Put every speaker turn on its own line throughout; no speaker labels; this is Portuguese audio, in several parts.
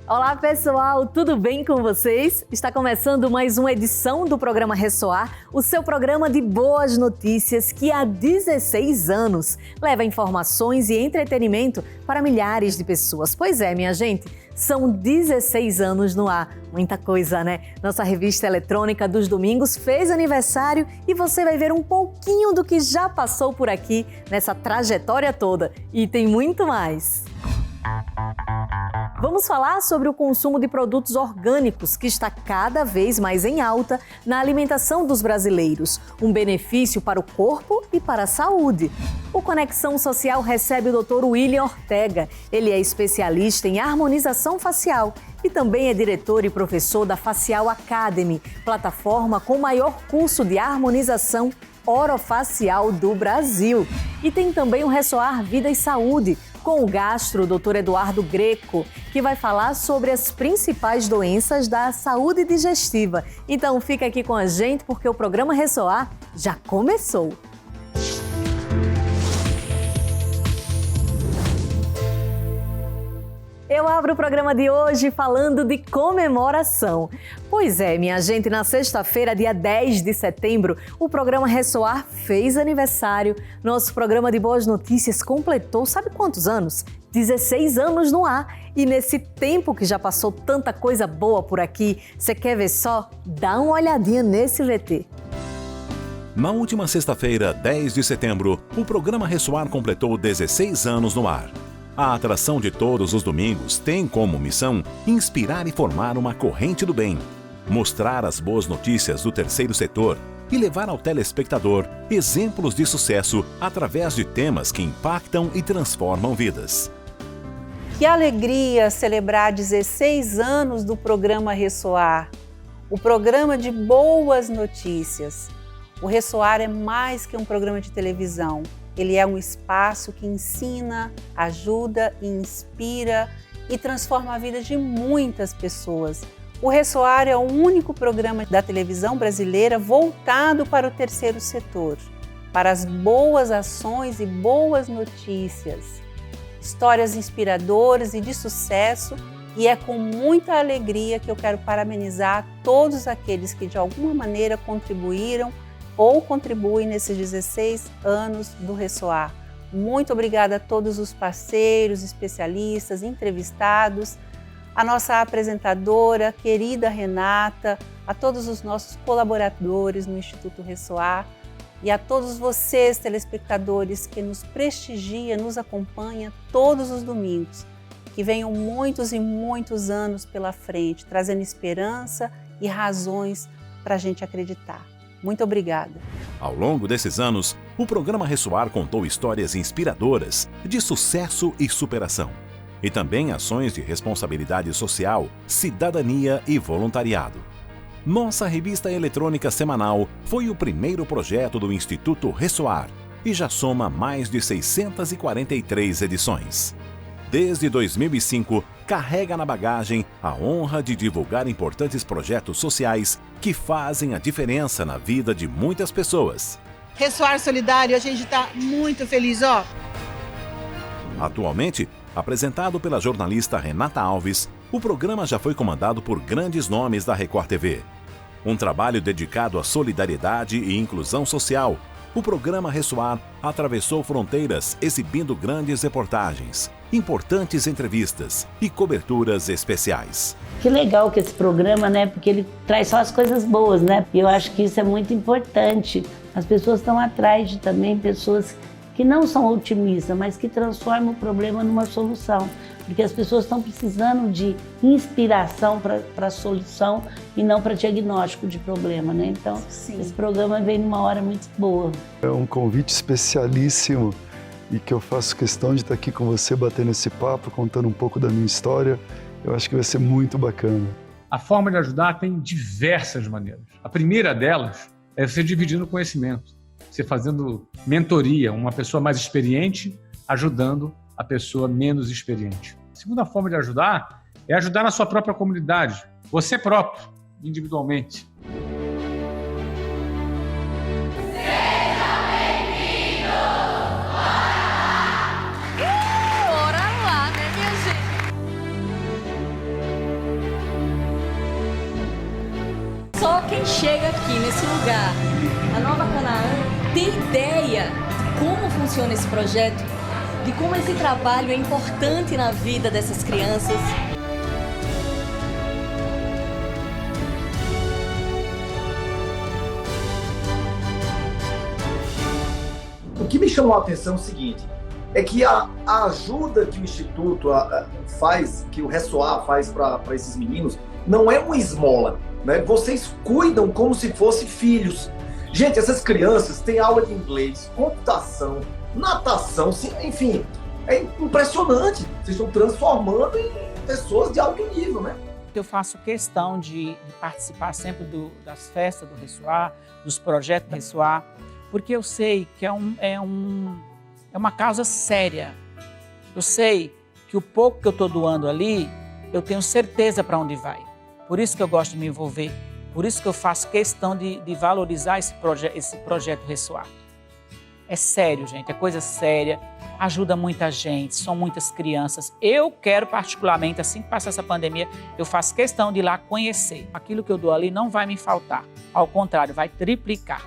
Olá pessoal, tudo bem com vocês? Está começando mais uma edição do programa Ressoar, o seu programa de boas notícias que há 16 anos leva informações e entretenimento para milhares de pessoas. Pois é, minha gente, são 16 anos no ar, muita coisa, né? Nossa revista eletrônica dos domingos fez aniversário e você vai ver um pouquinho do que já passou por aqui nessa trajetória toda. E tem muito mais. Vamos falar sobre o consumo de produtos orgânicos, que está cada vez mais em alta na alimentação dos brasileiros. Um benefício para o corpo e para a saúde. O Conexão Social recebe o Dr. William Ortega. Ele é especialista em harmonização facial e também é diretor e professor da Facial Academy, plataforma com o maior curso de harmonização orofacial do Brasil. E tem também o Ressoar Vida e Saúde, com o gastro Dr. Eduardo Greco, que vai falar sobre as principais doenças da saúde digestiva. Então fica aqui com a gente porque o programa Ressoar já começou. Eu abro o programa de hoje falando de comemoração. Pois é, minha gente, na sexta-feira, dia 10 de setembro, o programa Ressoar fez aniversário. Nosso programa de boas notícias completou, sabe quantos anos? 16 anos no ar. E nesse tempo que já passou tanta coisa boa por aqui, você quer ver só? Dá uma olhadinha nesse VT.
Na última sexta-feira, 10 de setembro, o programa Ressoar completou 16 anos no ar. A atração de todos os domingos tem como missão inspirar e formar uma corrente do bem, mostrar as boas notícias do terceiro setor e levar ao telespectador exemplos de sucesso através de temas que impactam e transformam vidas.
Que alegria celebrar 16 anos do programa Ressoar, o programa de boas notícias. O Ressoar é mais que um programa de televisão. Ele é um espaço que ensina, ajuda, inspira e transforma a vida de muitas pessoas. O Ressoar é o único programa da televisão brasileira voltado para o terceiro setor, para as boas ações e boas notícias, histórias inspiradoras e de sucesso, e é com muita alegria que eu quero parabenizar todos aqueles que de alguma maneira contribuíram ou contribuem nesses 16 anos do Ressoar. Muito obrigada a todos os parceiros, especialistas, entrevistados, a nossa apresentadora, querida Renata, a todos os nossos colaboradores no Instituto Ressoar e a todos vocês, telespectadores, que nos prestigiam, nos acompanham todos os domingos. Que venham muitos e muitos anos pela frente, trazendo esperança e razões para a gente acreditar. Muito obrigada.
Ao longo desses anos, o programa Ressoar contou histórias inspiradoras de sucesso e superação. E também ações de responsabilidade social, cidadania e voluntariado. Nossa revista eletrônica semanal foi o primeiro projeto do Instituto Ressoar e já soma mais de 643 edições. Desde 2005, carrega na bagagem a honra de divulgar importantes projetos sociais que fazem a diferença na vida de muitas pessoas.
Ressoar Solidário, a gente está muito feliz, ó.
Atualmente, apresentado pela jornalista Renata Alves, o programa já foi comandado por grandes nomes da Record TV. Um trabalho dedicado à solidariedade e inclusão social. O programa Ressoar atravessou fronteiras exibindo grandes reportagens, importantes entrevistas e coberturas especiais.
Que legal que esse programa, né? Porque ele traz só as coisas boas, né? E eu acho que isso é muito importante. As pessoas estão atrás de também pessoas que não são otimistas, mas que transformam o problema numa solução. Porque as pessoas estão precisando de inspiração para a solução e não para diagnóstico de problema, né? Então, sim, esse programa vem numa hora muito boa.
É um convite especialíssimo e que eu faço questão de estar aqui com você, batendo esse papo, contando um pouco da minha história. Eu acho que vai ser muito bacana.
A forma de ajudar tem diversas maneiras. A primeira delas é você dividindo o conhecimento. Você fazendo mentoria, uma pessoa mais experiente ajudando a pessoa menos experiente. A segunda forma de ajudar é ajudar na sua própria comunidade, você próprio, individualmente.
chega aqui nesse lugar, a Nova Canaã, tem ideia de como funciona esse projeto? De como esse trabalho é importante na vida dessas crianças?
O que me chamou a atenção é o seguinte, é que a ajuda que o Instituto faz, que o Ressoar faz para esses meninos, não é uma esmola, né? Vocês cuidam como se fossem filhos. Gente, essas crianças têm aula de inglês, computação, natação, enfim, é impressionante. Vocês estão transformando em pessoas de alto nível, né?
Eu faço questão de participar sempre das festas do Ressoar, dos projetos do Ressoar, porque eu sei que é uma causa séria. Eu sei que o pouco que eu estou doando ali, eu tenho certeza para onde vai. Por isso que eu gosto de me envolver, por isso que eu faço questão de valorizar esse projeto Ressoar. É sério, gente, é coisa séria, ajuda muita gente, são muitas crianças. Eu quero particularmente, assim que passar essa pandemia, eu faço questão de ir lá conhecer. Aquilo que eu dou ali não vai me faltar, ao contrário, vai triplicar.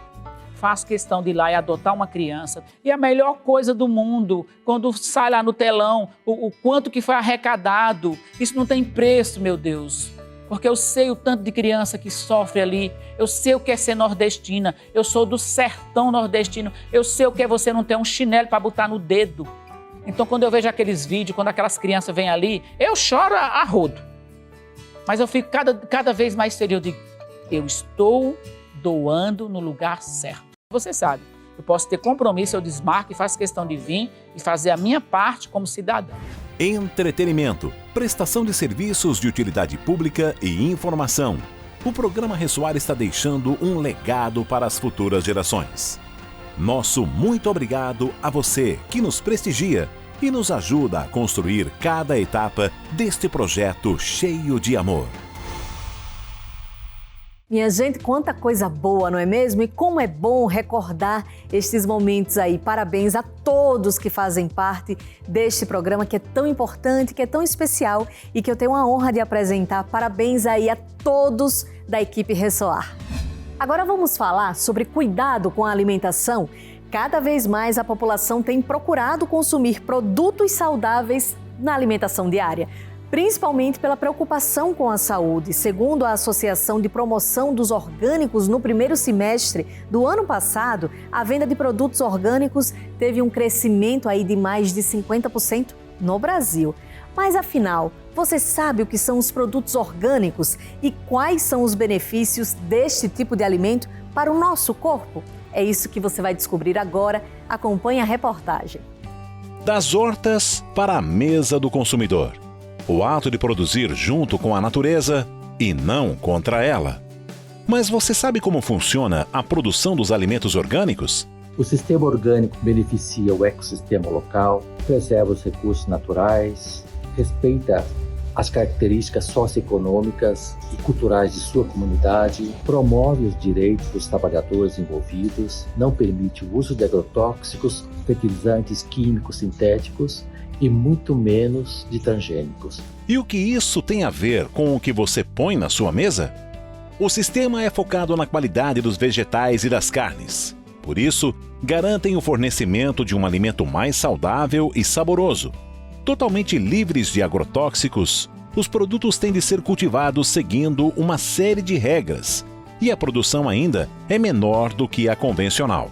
Faço questão de ir lá e adotar uma criança. E a melhor coisa do mundo, quando sai lá no telão, o quanto que foi arrecadado, isso não tem preço, meu Deus. Porque eu sei o tanto de criança que sofre ali, eu sei o que é ser nordestina, eu sou do sertão nordestino, eu sei o que é você não ter um chinelo para botar no dedo. Então, quando eu vejo aqueles vídeos, quando aquelas crianças vêm ali, eu choro a rodo. Mas eu fico cada vez mais feliz, eu digo, eu estou doando no lugar certo. Você sabe, eu posso ter compromisso, eu desmarco e faço questão de vir e fazer a minha parte como cidadão.
Entretenimento, prestação de serviços de utilidade pública e informação. O programa Ressoar está deixando um legado para as futuras gerações. Nosso muito obrigado a você que nos prestigia e nos ajuda a construir cada etapa deste projeto cheio de amor.
Minha gente, quanta coisa boa, não é mesmo? E como é bom recordar estes momentos aí. Parabéns a todos que fazem parte deste programa que é tão importante, que é tão especial e que eu tenho a honra de apresentar. Parabéns aí a todos da equipe Ressoar. Agora vamos falar sobre cuidado com a alimentação. Cada vez mais a população tem procurado consumir produtos saudáveis na alimentação diária, principalmente pela preocupação com a saúde. Segundo a Associação de Promoção dos Orgânicos, no primeiro semestre do ano passado, a venda de produtos orgânicos teve um crescimento aí de mais de 50% no Brasil. Mas afinal, você sabe o que são os produtos orgânicos e quais são os benefícios deste tipo de alimento para o nosso corpo? É isso que você vai descobrir agora. Acompanhe a reportagem.
Das hortas para a mesa do consumidor. O ato de produzir junto com a natureza e não contra ela. Mas você sabe como funciona a produção dos alimentos orgânicos?
O sistema orgânico beneficia o ecossistema local, preserva os recursos naturais, respeita as características socioeconômicas e culturais de sua comunidade, promove os direitos dos trabalhadores envolvidos, não permite o uso de agrotóxicos, fertilizantes químicos sintéticos e muito menos de transgênicos.
E o que isso tem a ver com o que você põe na sua mesa? O sistema é focado na qualidade dos vegetais e das carnes. Por isso, garantem o fornecimento de um alimento mais saudável e saboroso. Totalmente livres de agrotóxicos, os produtos têm de ser cultivados seguindo uma série de regras. E a produção ainda é menor do que a convencional.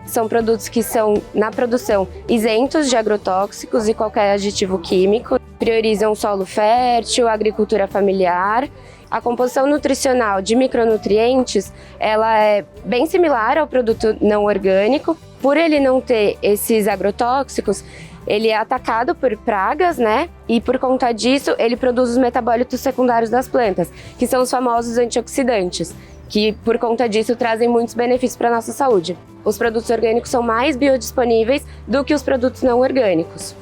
São produtos que são, na produção, isentos de agrotóxicos e qualquer aditivo químico, priorizam o solo fértil, a agricultura familiar. A composição nutricional de micronutrientes, ela é bem similar ao produto não orgânico. Por ele não ter esses agrotóxicos, ele é atacado por pragas, né? E por conta disso, ele produz os metabólitos secundários das plantas, que são os famosos antioxidantes, que por conta disso trazem muitos benefícios para a nossa saúde. Os produtos orgânicos são mais biodisponíveis do que os produtos não orgânicos.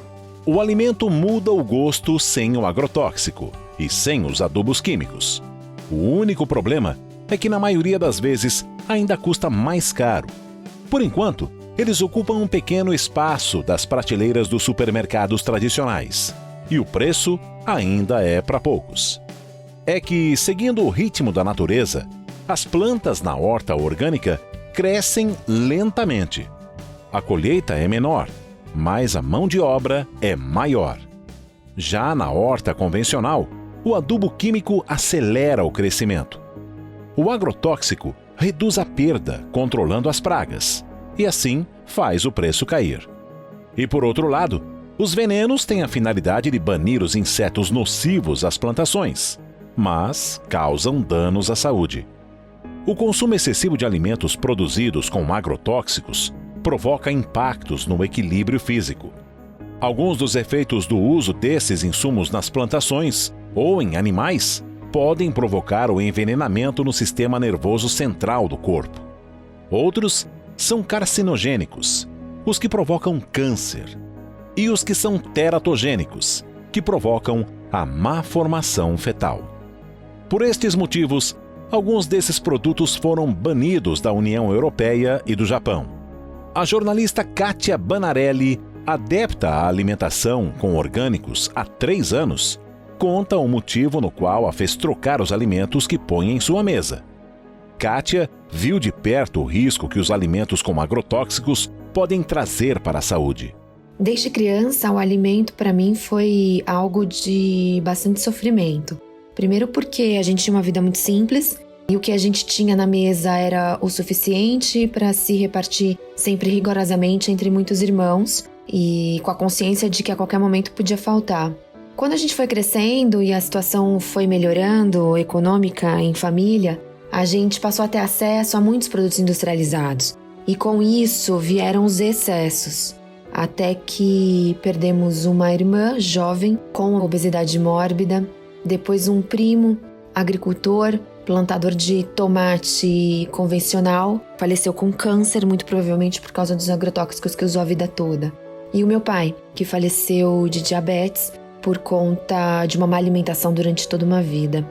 O alimento muda o gosto sem o agrotóxico e sem os adubos químicos. O único problema é que na maioria das vezes ainda custa mais caro. Por enquanto, eles ocupam um pequeno espaço das prateleiras dos supermercados tradicionais. E o preço ainda é para poucos. É que, seguindo o ritmo da natureza, As plantas na horta orgânica crescem lentamente. A colheita é menor, mas a mão de obra é maior. Já na horta convencional, o adubo químico acelera o crescimento. O agrotóxico reduz a perda, controlando as pragas, e assim faz o preço cair. E por outro lado, os venenos têm a finalidade de banir os insetos nocivos às plantações, mas causam danos à saúde. O consumo excessivo de alimentos produzidos com agrotóxicos provoca impactos no equilíbrio físico. Alguns dos efeitos do uso desses insumos nas plantações ou em animais podem provocar o envenenamento no sistema nervoso central do corpo. Outros são carcinogênicos, os que provocam câncer, e os que são teratogênicos, que provocam a má formação fetal. Por estes motivos, alguns desses produtos foram banidos da União Europeia e do Japão. A jornalista Kátia Banarelli, adepta à alimentação com orgânicos há 3 anos, conta o motivo no qual a fez trocar os alimentos que põe em sua mesa. Kátia viu de perto o risco que os alimentos com agrotóxicos podem trazer para a saúde.
Desde criança, o alimento para mim foi algo de bastante sofrimento. Primeiro porque a gente tinha uma vida muito simples e o que a gente tinha na mesa era o suficiente para se repartir sempre rigorosamente entre muitos irmãos e com a consciência de que a qualquer momento podia faltar. Quando a gente foi crescendo e a situação foi melhorando, econômica, em família, a gente passou a ter acesso a muitos produtos industrializados. E com isso vieram os excessos. Até que perdemos uma irmã jovem com obesidade mórbida, depois um primo, agricultor, plantador de tomate convencional, faleceu com câncer, muito provavelmente por causa dos agrotóxicos que usou a vida toda. E o meu pai, que faleceu de diabetes por conta de uma má alimentação durante toda uma vida.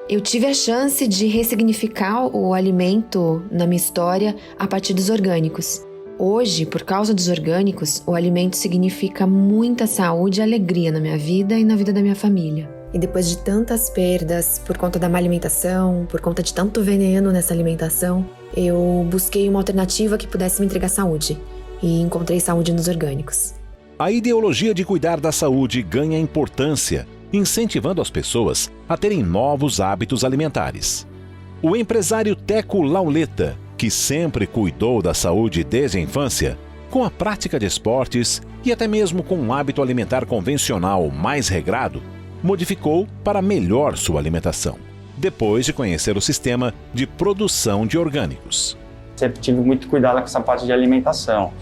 Eu tive a chance de ressignificar o alimento na minha história a partir dos orgânicos. Hoje, por causa dos orgânicos, o alimento significa muita saúde e alegria na minha vida e na vida da minha família. E depois de tantas perdas por conta da má alimentação, por conta de tanto veneno nessa alimentação, eu busquei uma alternativa que pudesse me entregar saúde. E encontrei saúde nos orgânicos.
A ideologia de cuidar da saúde ganha importância, incentivando as pessoas a terem novos hábitos alimentares. O empresário Teco Lauleta, que sempre cuidou da saúde desde a infância, com a prática de esportes e até mesmo com um hábito alimentar convencional mais regrado, modificou para melhor sua alimentação, depois de conhecer o sistema de produção de orgânicos.
Sempre tive muito cuidado com essa parte de alimentação.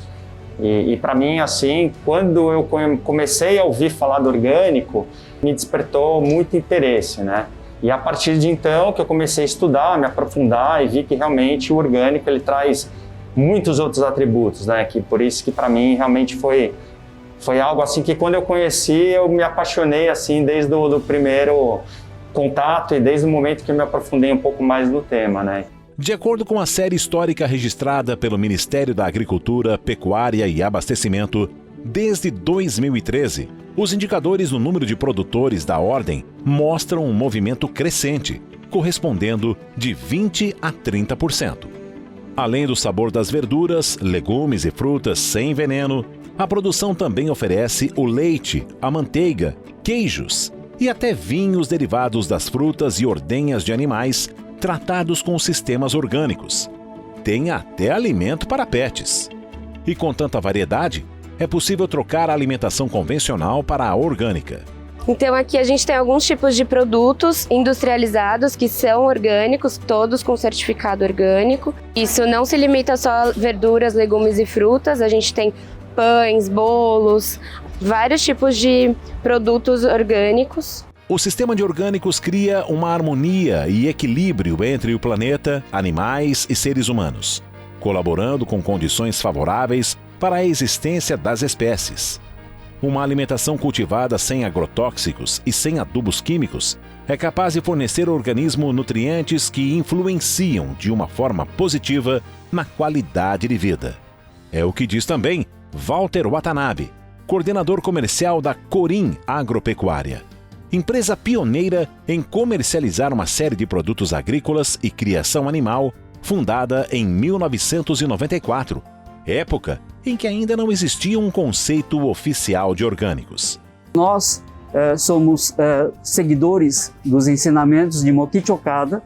E para mim, assim, quando eu comecei a ouvir falar do orgânico, me despertou muito interesse, né? E a partir de então que eu comecei a estudar, me aprofundar e vi que realmente o orgânico ele traz muitos outros atributos, né? Que por isso que para mim realmente foi algo assim que quando eu conheci eu me apaixonei assim desde o primeiro contato e desde o momento que eu me aprofundei um pouco mais no tema, né?
De acordo com a série histórica registrada pelo Ministério da Agricultura, Pecuária e Abastecimento, desde 2013, os indicadores no número de produtores da ordem mostram um movimento crescente, correspondendo de 20% a 30%. Além do sabor das verduras, legumes e frutas sem veneno, a produção também oferece o leite, a manteiga, queijos e até vinhos derivados das frutas e ordenhas de animais tratados com sistemas orgânicos. Tem até alimento para pets. E com tanta variedade, é possível trocar a alimentação convencional para a orgânica.
Então aqui a gente tem alguns tipos de produtos industrializados que são orgânicos, todos com certificado orgânico. Isso não se limita só a verduras, legumes e frutas, a gente tem pães, bolos, vários tipos de produtos orgânicos.
O sistema de orgânicos cria uma harmonia e equilíbrio entre o planeta, animais e seres humanos, colaborando com condições favoráveis para a existência das espécies. Uma alimentação cultivada sem agrotóxicos e sem adubos químicos é capaz de fornecer ao organismo nutrientes que influenciam de uma forma positiva na qualidade de vida. É o que diz também Walter Watanabe, coordenador comercial da Corim Agropecuária. empresa pioneira em comercializar uma série de produtos agrícolas e criação animal, fundada em 1994, época em que ainda não existia um conceito oficial de orgânicos.
Nós somos seguidores dos ensinamentos de Mokichi Okada,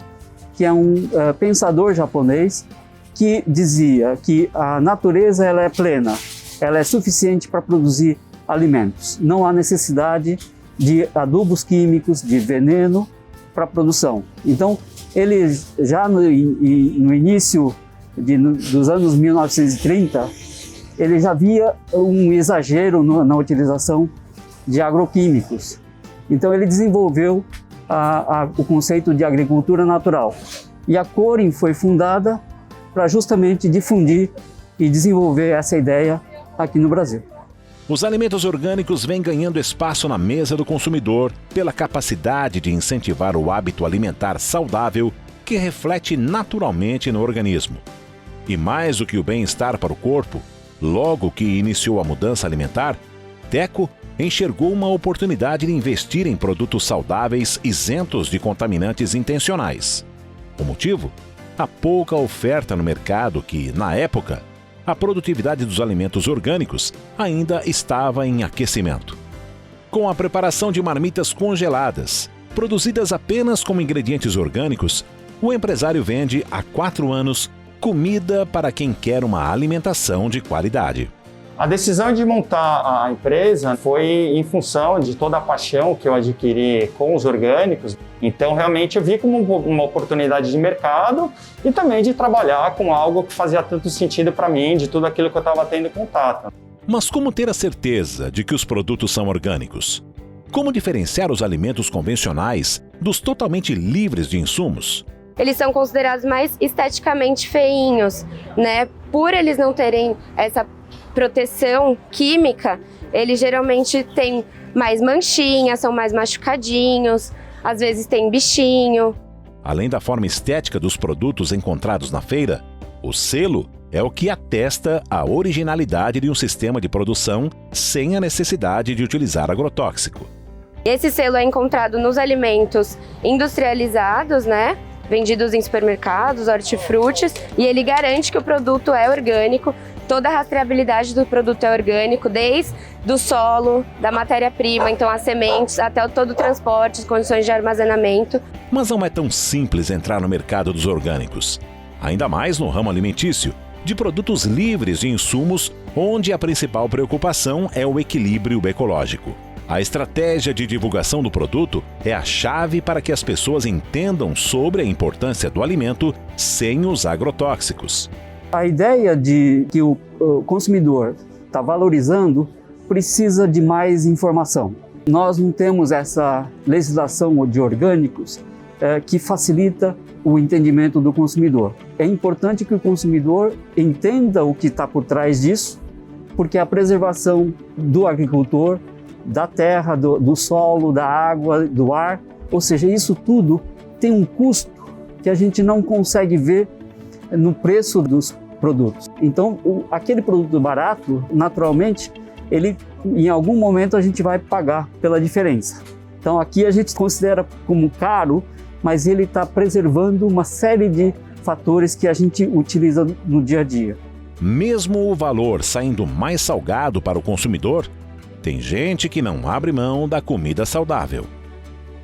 que é um pensador japonês que dizia que a natureza ela é plena, ela é suficiente para produzir alimentos. Não há necessidade de adubos químicos, de veneno para a produção. Então, ele já no início dos anos 1930, ele já via um exagero na utilização de agroquímicos. Então, ele desenvolveu o conceito de agricultura natural. E a Corim foi fundada para justamente difundir e desenvolver essa ideia aqui no Brasil.
Os alimentos orgânicos vêm ganhando espaço na mesa do consumidor pela capacidade de incentivar o hábito alimentar saudável que reflete naturalmente no organismo. E mais do que o bem-estar para o corpo, logo que iniciou a mudança alimentar, Teco enxergou uma oportunidade de investir em produtos saudáveis isentos de contaminantes intencionais. O motivo? A pouca oferta no mercado que, na época, a produtividade dos alimentos orgânicos ainda estava em aquecimento. Com a preparação de marmitas congeladas, produzidas apenas com ingredientes orgânicos, o empresário vende há 4 anos comida para quem quer uma alimentação de qualidade.
A decisão de montar a empresa foi em função de toda a paixão que eu adquiri com os orgânicos. Então, realmente, eu vi como uma oportunidade de mercado e também de trabalhar com algo que fazia tanto sentido para mim, de tudo aquilo que eu estava tendo contato.
Mas como ter a certeza de que os produtos são orgânicos? Como diferenciar os alimentos convencionais dos totalmente livres de insumos?
Eles são considerados mais esteticamente feinhos, né? Por eles não terem essa proteção química, eles geralmente têm mais manchinhas, são mais machucadinhos, às vezes tem bichinho.
Além da forma estética dos produtos encontrados na feira, o selo é o que atesta a originalidade de um sistema de produção sem a necessidade de utilizar agrotóxico.
Esse selo é encontrado nos alimentos industrializados, né? Vendidos em supermercados, hortifrutis, e ele garante que o produto é orgânico. Toda a rastreabilidade do produto é orgânico, desde o solo, da matéria-prima, então as sementes, até todo o transporte, as condições de armazenamento.
Mas não é tão simples entrar no mercado dos orgânicos. Ainda mais no ramo alimentício, de produtos livres de insumos, onde a principal preocupação é o equilíbrio ecológico. A estratégia de divulgação do produto é a chave para que as pessoas entendam sobre a importância do alimento sem os agrotóxicos.
A ideia de que o consumidor está valorizando precisa de mais informação. Nós não temos essa legislação de orgânicos que facilita o entendimento do consumidor. É importante que o consumidor entenda o que está por trás disso, porque a preservação do agricultor, da terra, do solo, da água, do ar, ou seja, isso tudo tem um custo que a gente não consegue ver no preço dos produtos. Então, aquele produto barato, naturalmente, ele, em algum momento a gente vai pagar pela diferença. Então, aqui a gente considera como caro, mas ele está preservando uma série de fatores que a gente utiliza no dia a dia.
Mesmo o valor saindo mais salgado para o consumidor, tem gente que não abre mão da comida saudável.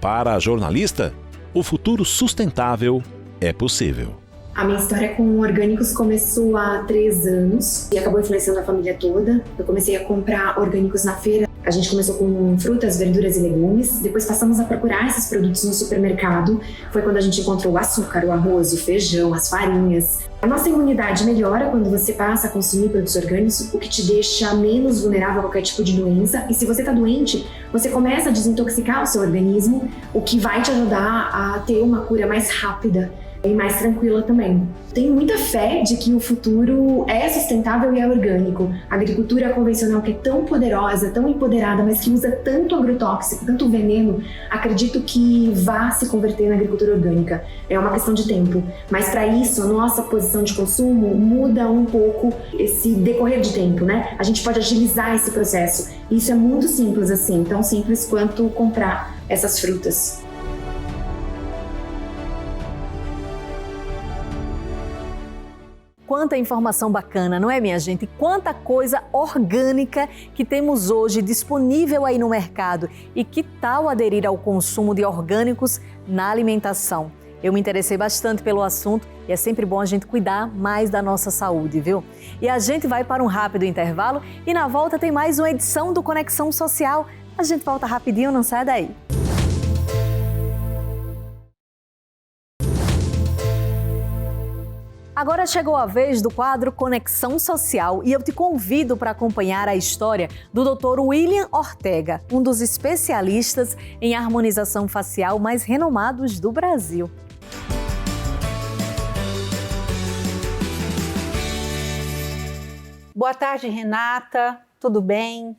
Para a jornalista, o futuro sustentável é possível.
A minha história com orgânicos começou há 3 anos e acabou influenciando a família toda. Eu comecei a comprar orgânicos na feira. A gente começou com frutas, verduras e legumes. Depois passamos a procurar esses produtos no supermercado. Foi quando a gente encontrou o açúcar, o arroz, o feijão, as farinhas. A nossa imunidade melhora quando você passa a consumir produtos orgânicos, o que te deixa menos vulnerável a qualquer tipo de doença. E se você está doente, você começa a desintoxicar o seu organismo, o que vai te ajudar a ter uma cura mais rápida e mais tranquila também. Tenho muita fé de que o futuro é sustentável e é orgânico. A agricultura convencional, que é tão poderosa, tão empoderada, mas que usa tanto agrotóxico, tanto veneno, acredito que vá se converter na agricultura orgânica. É uma questão de tempo. Mas para isso, a nossa posição de consumo muda um pouco esse decorrer de tempo, né? A gente pode agilizar esse processo. E isso é muito simples assim, tão simples quanto comprar essas frutas.
Quanta informação bacana, não é, minha gente? Quanta coisa orgânica que temos hoje disponível aí no mercado. E que tal aderir ao consumo de orgânicos na alimentação? Eu me interessei bastante pelo assunto e é sempre bom a gente cuidar mais da nossa saúde, viu? E a gente vai para um rápido intervalo e na volta tem mais uma edição do Conexão Social. A gente volta rapidinho, não sai daí. Agora chegou a vez do quadro Conexão Social e eu te convido para acompanhar a história do Dr. William Ortega, um dos especialistas em harmonização facial mais renomados do Brasil.
Boa tarde, Renata. Tudo bem?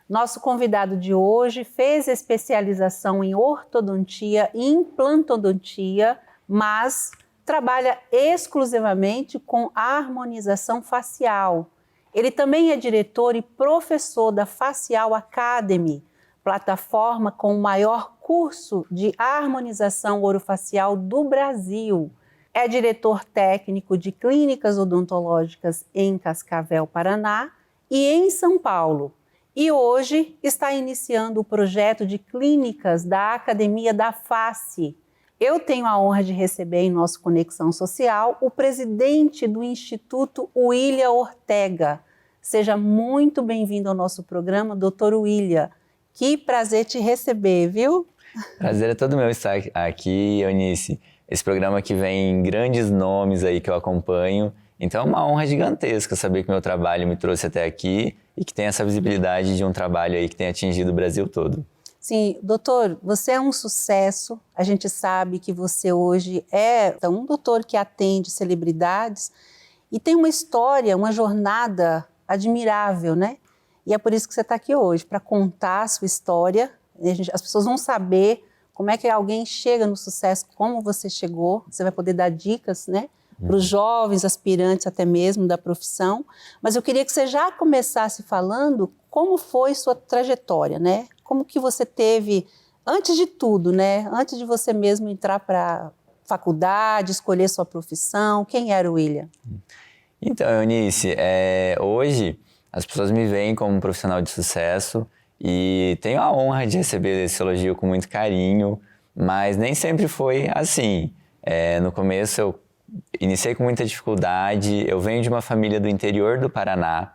Nosso convidado de hoje fez especialização em ortodontia e implantodontia, mas trabalha exclusivamente com harmonização facial. Ele também é diretor e professor da Facial Academy, plataforma com o maior curso de harmonização orofacial do Brasil. É diretor técnico de clínicas odontológicas em Cascavel, Paraná e em São Paulo. E hoje está iniciando o projeto de clínicas da Academia da Face. Eu tenho a honra de receber em nosso Conexão Social o presidente do Instituto William Ortega. Seja muito bem-vindo ao nosso programa, Dr. William. Que prazer te receber, viu?
Prazer é todo meu estar aqui, Eunice. Esse programa que vem grandes nomes aí que eu acompanho. Então é uma honra gigantesca saber que o meu trabalho me trouxe até aqui e que tem essa visibilidade de um trabalho aí que tem atingido o Brasil todo.
Sim, doutor, você é um sucesso. A gente sabe que você hoje é um doutor que atende celebridades e tem uma história, uma jornada admirável, né? E é por isso que você está aqui hoje, para contar a sua história. As pessoas vão saber como é que alguém chega no sucesso, como você chegou. Você vai poder dar dicas, né? Para os jovens aspirantes até mesmo da profissão. Mas eu queria que você já começasse falando como foi sua trajetória, né? Como que você teve, antes de tudo, né? Antes de você mesmo entrar para faculdade, escolher sua profissão, quem era o William?
Então, Eunice, hoje as pessoas me veem como um profissional de sucesso e tenho a honra de receber esse elogio com muito carinho, mas nem sempre foi assim. No começo eu iniciei com muita dificuldade, eu venho de uma família do interior do Paraná,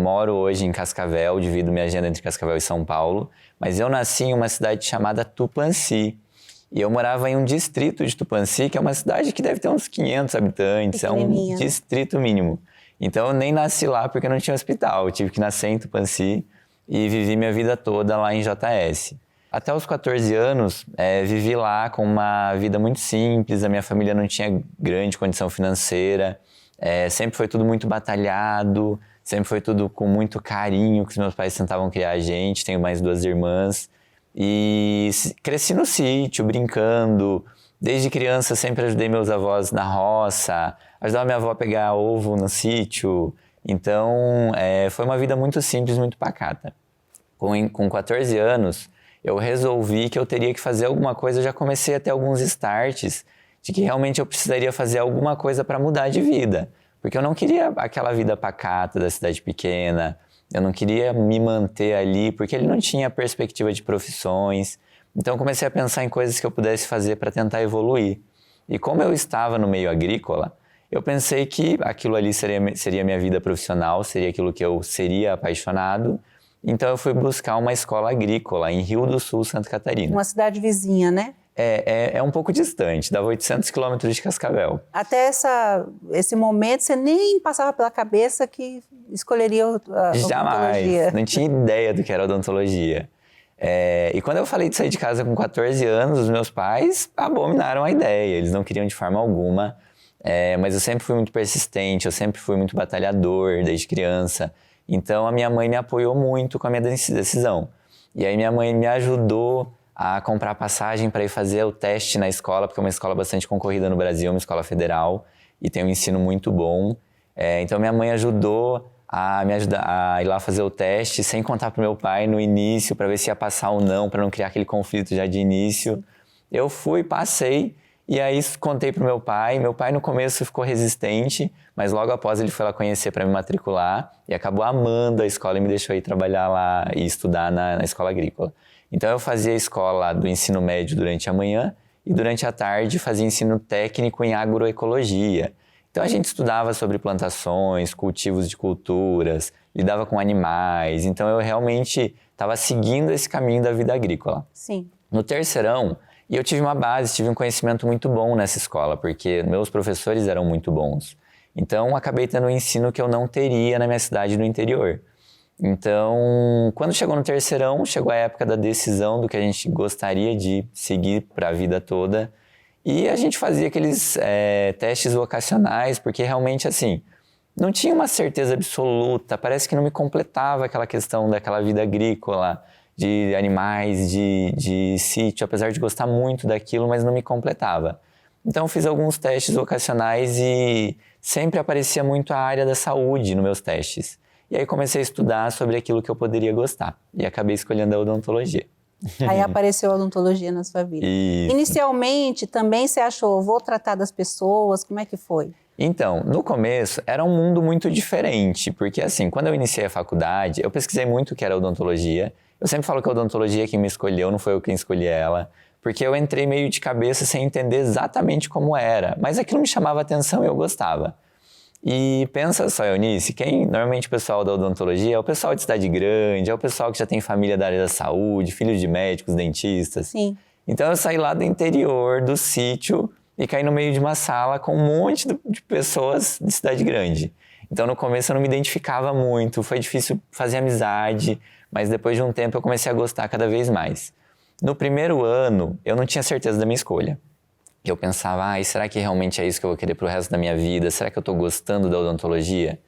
moro hoje em Cascavel, divido minha agenda entre Cascavel e São Paulo, mas eu nasci em uma cidade chamada Tupãssi. E eu morava em um distrito de Tupãssi, que é uma cidade que deve ter uns 500 habitantes, é um distrito mínimo. Então eu nem nasci lá porque não tinha hospital, eu tive que nascer em Tupãssi e vivi minha vida toda lá em JS. Até os 14 anos, vivi lá com uma vida muito simples, a minha família não tinha grande condição financeira, sempre foi tudo muito batalhado, sempre foi tudo com muito carinho que os meus pais tentavam criar a gente, tenho mais 2 irmãs. E cresci no sítio, brincando. Desde criança sempre ajudei meus avós na roça, ajudava minha avó a pegar ovo no sítio. Então, foi uma vida muito simples, muito pacata. Com 14 anos, eu resolvi que eu teria que fazer alguma coisa. Eu já comecei a ter alguns starts de que realmente eu precisaria fazer alguma coisa para mudar de vida. Porque eu não queria aquela vida pacata da cidade pequena, eu não queria me manter ali, porque ele não tinha perspectiva de profissões. Então eu comecei a pensar em coisas que eu pudesse fazer para tentar evoluir. E como eu estava no meio agrícola, eu pensei que aquilo ali seria minha vida profissional, seria aquilo que eu seria apaixonado. Então eu fui buscar uma escola agrícola em Rio do Sul, Santa Catarina.
Uma cidade vizinha, né?
É um pouco distante, dava 800 quilômetros de Cascavel.
Até esse momento, você nem passava pela cabeça que escolheria a
Jamais,
odontologia.
não tinha ideia do que era odontologia. E quando eu falei de sair de casa com 14 anos, os meus pais abominaram a ideia, eles não queriam de forma alguma, mas eu sempre fui muito persistente, eu sempre fui muito batalhador desde criança, então a minha mãe me apoiou muito com a minha decisão. E aí minha mãe me ajudou a comprar passagem para ir fazer o teste na escola, porque é uma escola bastante concorrida no Brasil, uma escola federal, e tem um ensino muito bom. Então minha mãe ajudou a me ajudar a ir lá fazer o teste, sem contar pro meu pai no início, para ver se ia passar ou não, para não criar aquele conflito já de início. Eu fui, passei, e aí contei pro meu pai. Meu pai no começo ficou resistente, mas logo após ele foi lá conhecer para me matricular, e acabou amando a escola e me deixou ir trabalhar lá e estudar na escola agrícola. Então eu fazia a escola do ensino médio durante a manhã, e durante a tarde fazia ensino técnico em agroecologia. Então a gente estudava sobre plantações, cultivos de culturas, lidava com animais. Então eu realmente estava seguindo esse caminho da vida agrícola.
Sim.
No terceirão, e eu tive uma base, tive um conhecimento muito bom nessa escola, porque meus professores eram muito bons. Então acabei tendo um ensino que eu não teria na minha cidade do interior. Então, quando chegou no terceirão, chegou a época da decisão do que a gente gostaria de seguir para a vida toda. E a gente fazia aqueles testes vocacionais, porque realmente, assim, não tinha uma certeza absoluta, parece que não me completava aquela questão daquela vida agrícola, de animais, de sítio, apesar de gostar muito daquilo, mas não me completava. Então, fiz alguns testes vocacionais e sempre aparecia muito a área da saúde nos meus testes. E aí comecei a estudar sobre aquilo que eu poderia gostar, e acabei escolhendo a odontologia.
Aí apareceu a odontologia na sua vida.
Isso.
Inicialmente, também você achou, vou tratar das pessoas, como é que foi?
Então, no começo, era um mundo muito diferente, porque assim, quando eu iniciei a faculdade, eu pesquisei muito o que era odontologia. Eu sempre falo que a odontologia é quem me escolheu, não foi eu quem escolhi ela, porque eu entrei meio de cabeça sem entender exatamente como era, mas aquilo me chamava atenção e eu gostava. E pensa só, Eunice, normalmente o pessoal da odontologia é o pessoal de cidade grande, é o pessoal que já tem família da área da saúde, filhos de médicos, dentistas.
Sim.
Então eu saí lá do interior, do sítio, e caí no meio de uma sala com um monte de pessoas de cidade grande. Então no começo eu não me identificava muito, foi difícil fazer amizade, mas depois de um tempo eu comecei a gostar cada vez mais. No primeiro ano, eu não tinha certeza da minha escolha. Eu pensava, será que realmente é isso que eu vou querer pro resto da minha vida? Será que eu tô gostando da odontologia?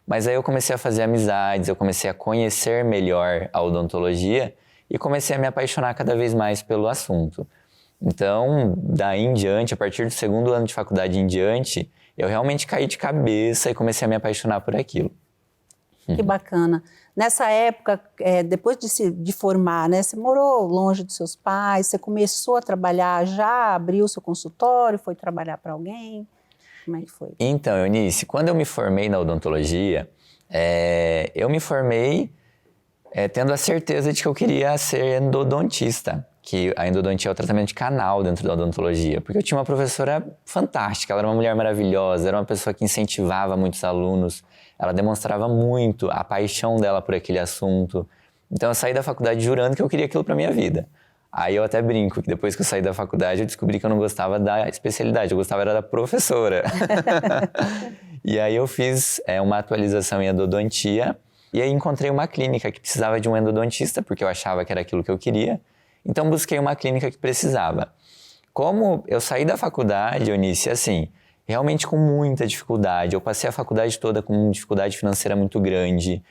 Mas aí eu comecei a fazer amizades, eu comecei a conhecer melhor a odontologia e comecei a me apaixonar cada vez mais pelo assunto. Então, daí em diante, a partir do segundo ano de faculdade em diante, eu realmente caí de cabeça e comecei a me apaixonar por aquilo.
Que bacana. Nessa época, depois de formar, né, você morou longe dos seus pais, você começou a trabalhar, já abriu seu consultório, foi trabalhar para alguém? Como é que foi?
Então, Eunice, quando eu me formei na odontologia, eu me formei tendo a certeza de que eu queria ser endodontista, que a endodontia é o tratamento de canal dentro da odontologia, porque eu tinha uma professora fantástica, ela era uma mulher maravilhosa, era uma pessoa que incentivava muitos alunos, ela demonstrava muito a paixão dela por aquele assunto. Então eu saí da faculdade jurando que eu queria aquilo para minha vida. Aí eu até brinco que depois que eu saí da faculdade eu descobri que eu não gostava da especialidade, eu gostava era da professora. E aí eu fiz uma atualização em endodontia e aí encontrei uma clínica que precisava de um endodontista, porque eu achava que era aquilo que eu queria. Então busquei uma clínica que precisava. Como eu saí da faculdade, Eunice, assim, realmente com muita dificuldade. Eu passei a faculdade toda com dificuldade financeira muito grande,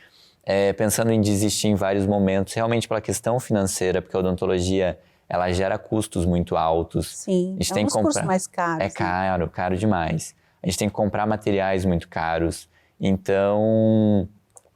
pensando em desistir em vários momentos, realmente pela questão financeira, porque a odontologia, ela gera custos muito altos.
Sim,
a gente tem que comprar
custos mais caros.
É caro, né? Caro demais. A gente tem que comprar materiais muito caros. Então,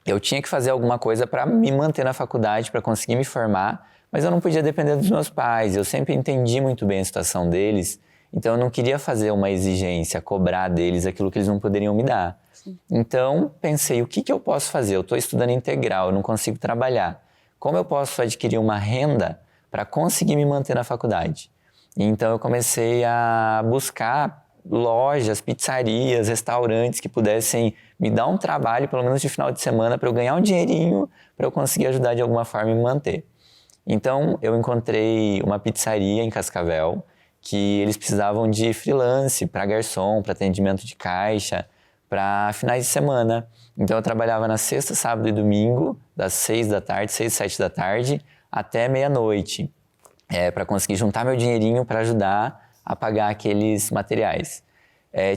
eu tinha que fazer alguma coisa para me manter na faculdade, para conseguir me formar, mas eu não podia depender dos meus pais. Eu sempre entendi muito bem a situação deles, então eu não queria fazer uma exigência, cobrar deles aquilo que eles não poderiam me dar.
Sim.
Então, pensei, o que eu posso fazer? Eu estou estudando integral, eu não consigo trabalhar. Como eu posso adquirir uma renda para conseguir me manter na faculdade? Então, eu comecei a buscar lojas, pizzarias, restaurantes que pudessem me dar um trabalho, pelo menos de final de semana, para eu ganhar um dinheirinho, para eu conseguir ajudar de alguma forma e me manter. Então, eu encontrei uma pizzaria em Cascavel, que eles precisavam de freelance para garçom, para atendimento de caixa, para finais de semana. Então eu trabalhava na sexta, sábado e domingo, das 6 da tarde, 6, 7 da tarde, até meia-noite, para conseguir juntar meu dinheirinho para ajudar a pagar aqueles materiais.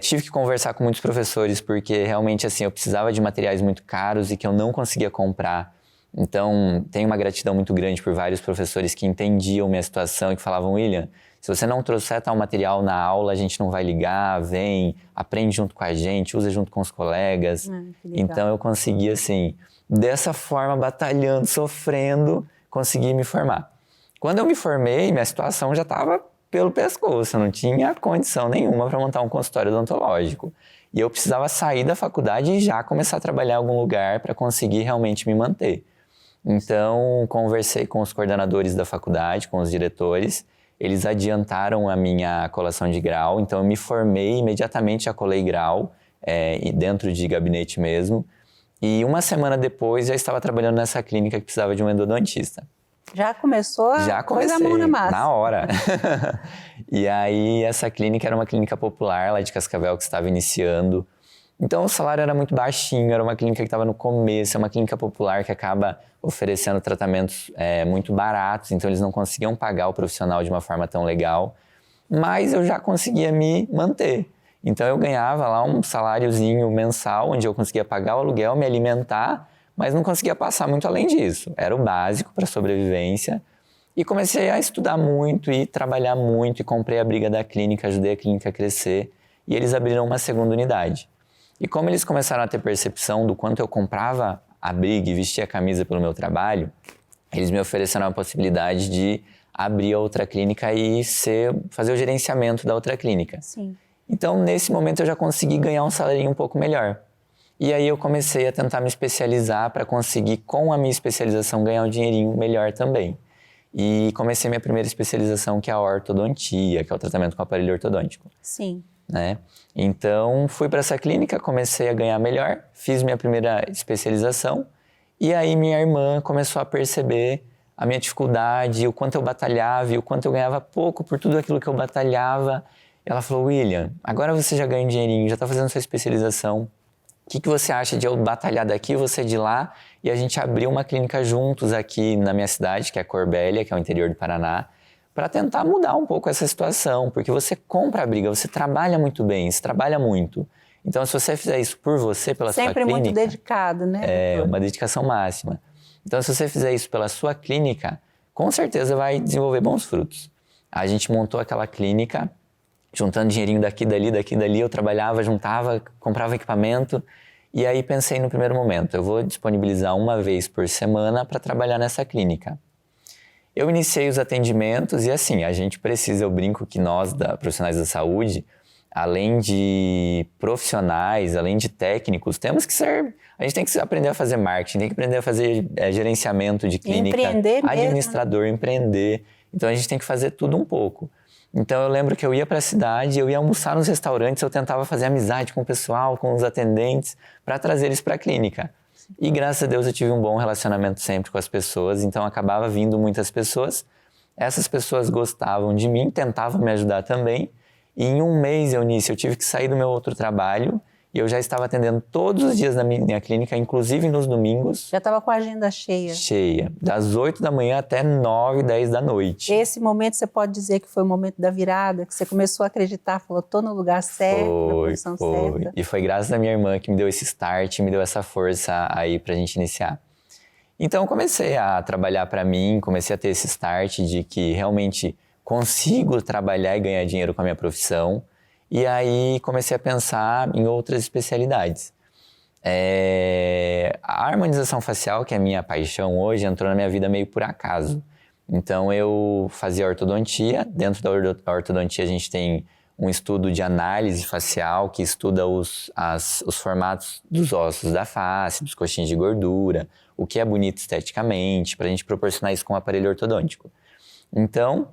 Tive que conversar com muitos professores, porque realmente assim, eu precisava de materiais muito caros e que eu não conseguia comprar. Então, tenho uma gratidão muito grande por vários professores que entendiam minha situação e que falavam, William, se você não trouxer tal material na aula, a gente não vai ligar, vem, aprende junto com a gente, usa junto com os colegas. Então, eu consegui, assim, dessa forma, batalhando, sofrendo, consegui me formar. Quando eu me formei, minha situação já estava pelo pescoço, eu não tinha condição nenhuma para montar um consultório odontológico. E eu precisava sair da faculdade e já começar a trabalhar em algum lugar para conseguir realmente me manter. Então, conversei com os coordenadores da faculdade, com os diretores, eles adiantaram a minha colação de grau, então eu me formei, imediatamente já colei grau, dentro de gabinete mesmo, e uma semana depois já estava trabalhando nessa clínica que precisava de um endodontista.
Já começou a
pôr
a mão na massa.
Na hora. E aí, essa clínica era uma clínica popular lá de Cascavel que estava iniciando. Então, o salário era muito baixinho, era uma clínica que estava no começo, é uma clínica popular que acaba oferecendo tratamentos muito baratos, então eles não conseguiam pagar o profissional de uma forma tão legal, mas eu já conseguia me manter. Então, eu ganhava lá um saláriozinho mensal, onde eu conseguia pagar o aluguel, me alimentar, mas não conseguia passar muito além disso. Era o básico para sobrevivência. E comecei a estudar muito e trabalhar muito, e comprei a briga da clínica, ajudei a clínica a crescer, e eles abriram uma segunda unidade. E como eles começaram a ter percepção do quanto eu comprava a briga e vestia a camisa pelo meu trabalho, eles me ofereceram a possibilidade de abrir a outra clínica e fazer o gerenciamento da outra clínica.
Sim.
Então, nesse momento, eu já consegui ganhar um salário um pouco melhor. E aí eu comecei a tentar me especializar para conseguir, com a minha especialização, ganhar um dinheirinho melhor também. E comecei minha primeira especialização, que é a ortodontia, que é o tratamento com aparelho ortodôntico.
Sim.
Né? Então, fui para essa clínica, comecei a ganhar melhor, fiz minha primeira especialização e aí minha irmã começou a perceber a minha dificuldade, o quanto eu batalhava e o quanto eu ganhava pouco por tudo aquilo que eu batalhava. Ela falou, William, agora você já ganha um dinheirinho, já está fazendo sua especialização, o que você acha de eu batalhar daqui, você de lá, e a gente abrir uma clínica juntos aqui na minha cidade, que é Corbélia, que é o interior do Paraná, para tentar mudar um pouco essa situação, porque você compra a briga, você trabalha muito bem, você trabalha muito. Então, se você fizer isso por você, pela sua clínica...
Sempre muito dedicado, né?
É, uma dedicação máxima. Então, se você fizer isso pela sua clínica, com certeza vai desenvolver bons frutos. A gente montou aquela clínica, juntando dinheirinho daqui, dali, eu trabalhava, juntava, comprava equipamento, e aí pensei no primeiro momento, eu vou disponibilizar uma vez por semana para trabalhar nessa clínica. Eu iniciei os atendimentos e assim, a gente precisa, eu brinco que nós, profissionais da saúde, além de profissionais, além de técnicos, a gente tem que aprender a fazer marketing, tem que aprender a fazer gerenciamento de clínica, administrador, mesmo, né? Empreender. Então a gente tem que fazer tudo um pouco. Então eu lembro que eu ia para a cidade, eu ia almoçar nos restaurantes, eu tentava fazer amizade com o pessoal, com os atendentes, para trazer eles para a clínica. E graças a Deus eu tive um bom relacionamento sempre com as pessoas, então acabava vindo muitas pessoas. Essas pessoas gostavam de mim, tentavam me ajudar também. E em um mês, Eunice, eu tive que sair do meu outro trabalho e eu já estava atendendo todos os dias na minha clínica, inclusive nos domingos.
Já estava com a agenda cheia.
Cheia, das 8 da manhã até 9, 10 da noite.
Esse momento você pode dizer que foi o momento da virada, que você começou a acreditar, falou, tô no lugar certo, na posição certa.
E foi graças à minha irmã que me deu esse start, me deu essa força aí pra gente iniciar. Então eu comecei a trabalhar para mim, comecei a ter esse start de que realmente consigo trabalhar e ganhar dinheiro com a minha profissão. E aí comecei a pensar em outras especialidades. A harmonização facial, que é a minha paixão hoje, entrou na minha vida meio por acaso. Então eu fazia ortodontia. Dentro da ortodontia a gente tem um estudo de análise facial que estuda os formatos dos ossos da face, dos coxins de gordura, o que é bonito esteticamente, para a gente proporcionar isso com o aparelho ortodôntico. Então,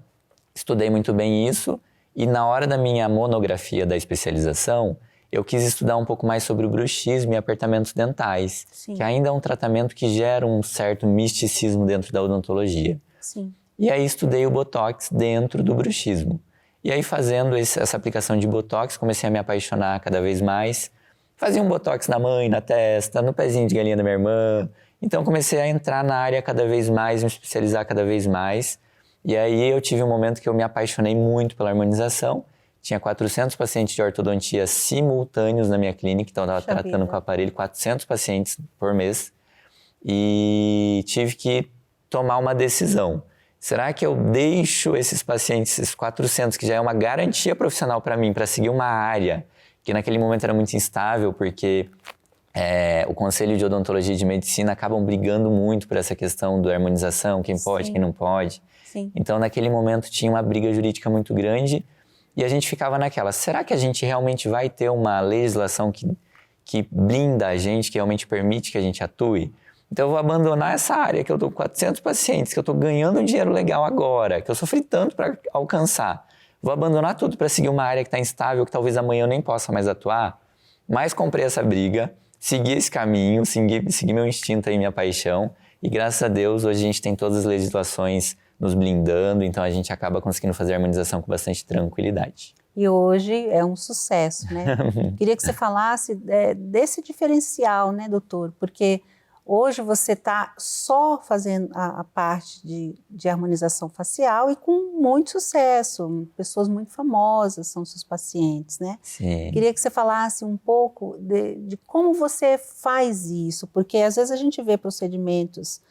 estudei muito bem isso e na hora da minha monografia da especialização, eu quis estudar um pouco mais sobre o bruxismo e apertamentos dentais, Sim. que ainda é um tratamento que gera um certo misticismo dentro da odontologia.
Sim.
E aí estudei o Botox dentro do bruxismo. E aí fazendo essa aplicação de Botox, comecei a me apaixonar cada vez mais. Fazia um Botox na mãe, na testa, no pezinho de galinha da minha irmã. Então comecei a entrar na área cada vez mais, me especializar cada vez mais. E aí eu tive um momento que eu me apaixonei muito pela harmonização. Tinha 400 pacientes de ortodontia simultâneos na minha clínica, então eu estava tratando com o aparelho 400 pacientes por mês. E tive que tomar uma decisão. Será que eu deixo esses pacientes, esses 400, que já é uma garantia profissional para mim, para seguir uma área que naquele momento era muito instável, porque o Conselho de Odontologia e de Medicina acabam brigando muito por essa questão da harmonização, quem pode, quem não pode.
Sim.
Então, naquele momento, tinha uma briga jurídica muito grande e a gente ficava naquela, será que a gente realmente vai ter uma legislação que blinda a gente, que realmente permite que a gente atue? Então, eu vou abandonar essa área que eu estou com 400 pacientes, que eu estou ganhando um dinheiro legal agora, que eu sofri tanto para alcançar. Vou abandonar tudo para seguir uma área que está instável, que talvez amanhã eu nem possa mais atuar. Mas comprei essa briga, segui esse caminho, segui meu instinto e minha paixão. E graças a Deus, hoje a gente tem todas as legislações nos blindando, então a gente acaba conseguindo fazer a harmonização com bastante tranquilidade.
E hoje é um sucesso, né? Queria que você falasse desse diferencial, né, doutor? Porque hoje você está só fazendo a parte de harmonização facial e com muito sucesso. Pessoas muito famosas são seus pacientes, né?
Sim.
Queria que você falasse um pouco de como você faz isso, porque às vezes a gente vê procedimentos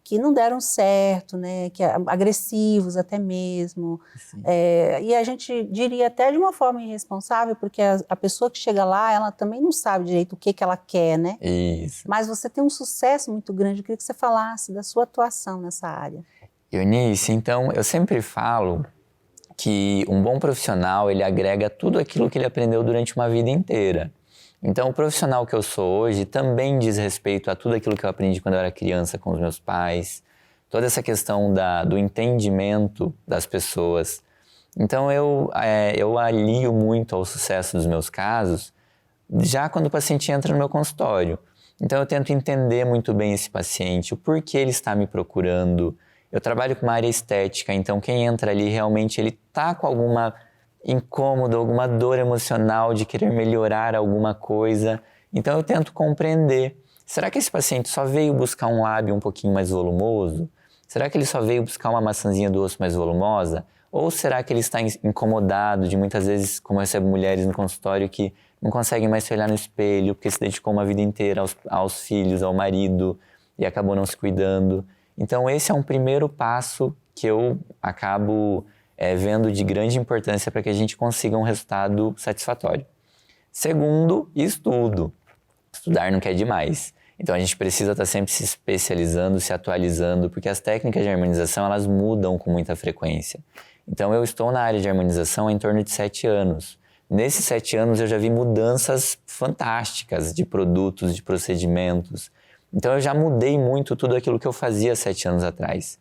que não deram certo, né, que agressivos até mesmo, e a gente diria até de uma forma irresponsável, porque a pessoa que chega lá, ela também não sabe direito o que ela quer, né?
Isso.
Mas você tem um sucesso muito grande, eu queria que você falasse da sua atuação nessa área.
Eunice, então, eu sempre falo que um bom profissional, ele agrega tudo aquilo que ele aprendeu durante uma vida inteira. Então, o profissional que eu sou hoje também diz respeito a tudo aquilo que eu aprendi quando eu era criança com os meus pais, toda essa questão do entendimento das pessoas. Então, eu alio muito ao sucesso dos meus casos já quando o paciente entra no meu consultório. Então, eu tento entender muito bem esse paciente, o porquê ele está me procurando. Eu trabalho com uma área estética, então quem entra ali realmente ele está com alguma incômodo, alguma dor emocional de querer melhorar alguma coisa. Então eu tento compreender. Será que esse paciente só veio buscar um lábio um pouquinho mais volumoso? Será que ele só veio buscar uma maçãzinha do osso mais volumosa? Ou será que ele está incomodado de muitas vezes, como eu recebo mulheres no consultório que não conseguem mais se olhar no espelho porque se dedicou uma vida inteira aos filhos, ao marido e acabou não se cuidando? Então esse é um primeiro passo que eu acabo vendo de grande importância para que a gente consiga um resultado satisfatório. Segundo, estudo. Estudar não quer demais. Então a gente precisa estar sempre se especializando, se atualizando, porque as técnicas de harmonização elas mudam com muita frequência. Então eu estou na área de harmonização há em torno de 7 anos. Nesses 7 anos eu já vi mudanças fantásticas de produtos, de procedimentos. Então eu já mudei muito tudo aquilo que eu fazia 7 anos atrás.